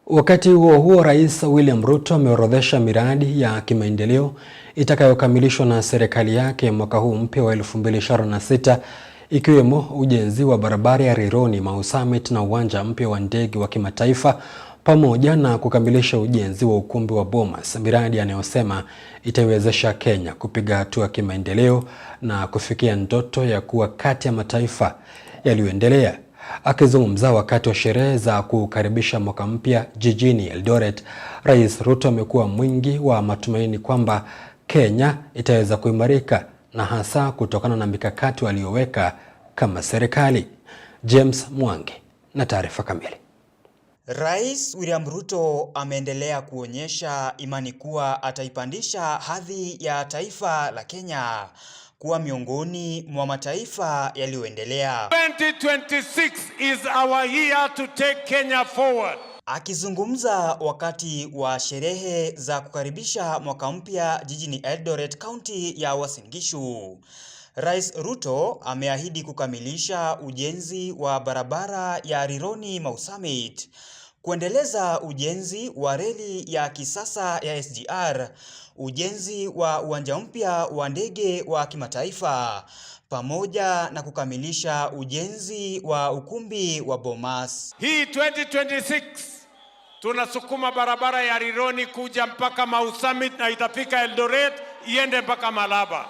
Wakati huo huo, Rais William Ruto ameorodhesha miradi ya kimaendeleo itakayokamilishwa na serikali yake mwaka huu mpya wa 2026, ikiwemo ujenzi wa barabara ya Rironi Mau Summit na uwanja mpya wa ndege wa kimataifa, pamoja na kukamilisha ujenzi wa ukumbi wa Bomas, miradi anayosema itaiwezesha Kenya kupiga hatua kimaendeleo na kufikia ndoto ya kuwa kati ya mataifa yaliyoendelea. Akizungumza wakati wa sherehe za kukaribisha mwaka mpya jijini Eldoret, Rais Ruto amekuwa mwingi wa matumaini kwamba Kenya itaweza kuimarika, na hasa kutokana na mikakati waliyoweka kama serikali. James Mwangi na taarifa kamili. Rais William Ruto ameendelea kuonyesha imani kuwa ataipandisha hadhi ya taifa la Kenya kuwa miongoni mwa mataifa yaliyoendelea. 2026 is our year to take Kenya forward. Akizungumza wakati wa sherehe za kukaribisha mwaka mpya jijini Eldoret, kaunti ya Uasin Gishu, Rais Ruto ameahidi kukamilisha ujenzi wa barabara ya Rironi Mau Summit, kuendeleza ujenzi wa reli ya kisasa ya SGR, ujenzi wa uwanja mpya wa ndege wa kimataifa, pamoja na kukamilisha ujenzi wa ukumbi wa Bomas. Hii 2026 tunasukuma barabara ya Rironi kuja mpaka Mau Summit na itafika Eldoret iende mpaka Malaba.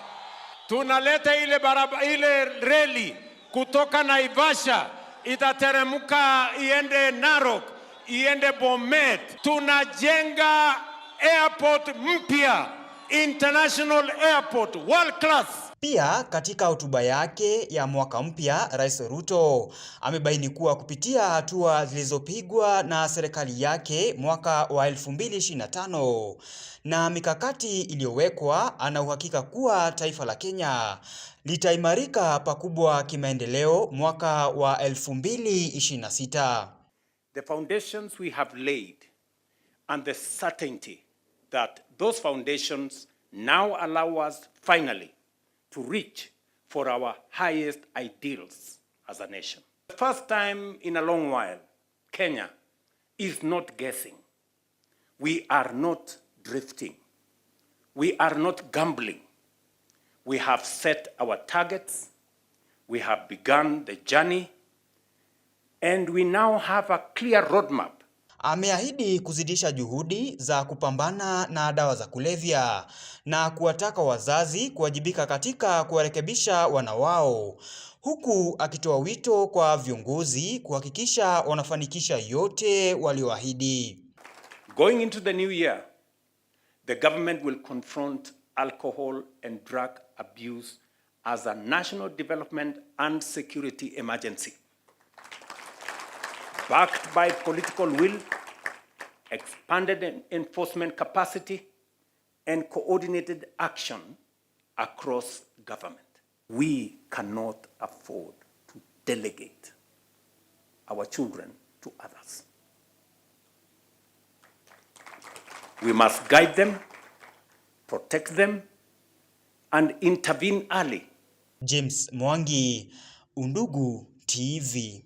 Tunaleta ile reli kutoka Naivasha itateremka iende Narok, iende Bomet. Tunajenga airport mpya, international airport, world class. Pia katika hotuba yake ya mwaka mpya, Rais Ruto amebaini kuwa kupitia hatua zilizopigwa na serikali yake mwaka wa 2025 na mikakati iliyowekwa, ana uhakika kuwa taifa la Kenya litaimarika pakubwa kimaendeleo mwaka wa 2026. The foundations we have laid and the certainty that those foundations now allow us finally to reach for our highest ideals as a nation. The first time in a long while, Kenya is not guessing. We are not drifting. We are not gambling. We have set our targets. We have begun the journey. And we now have a clear roadmap. Ameahidi kuzidisha juhudi za kupambana na dawa za kulevya na kuwataka wazazi kuwajibika katika kuwarekebisha wana wao, huku akitoa wito kwa viongozi kuhakikisha wanafanikisha yote walioahidi. Going into the new year, the government will confront alcohol and drug abuse as a national development and security emergency, backed by political will, expanded enforcement capacity, and coordinated action across government. We cannot afford to delegate our children to others. We must guide them, protect them, and intervene early. James Mwangi, Undugu TV.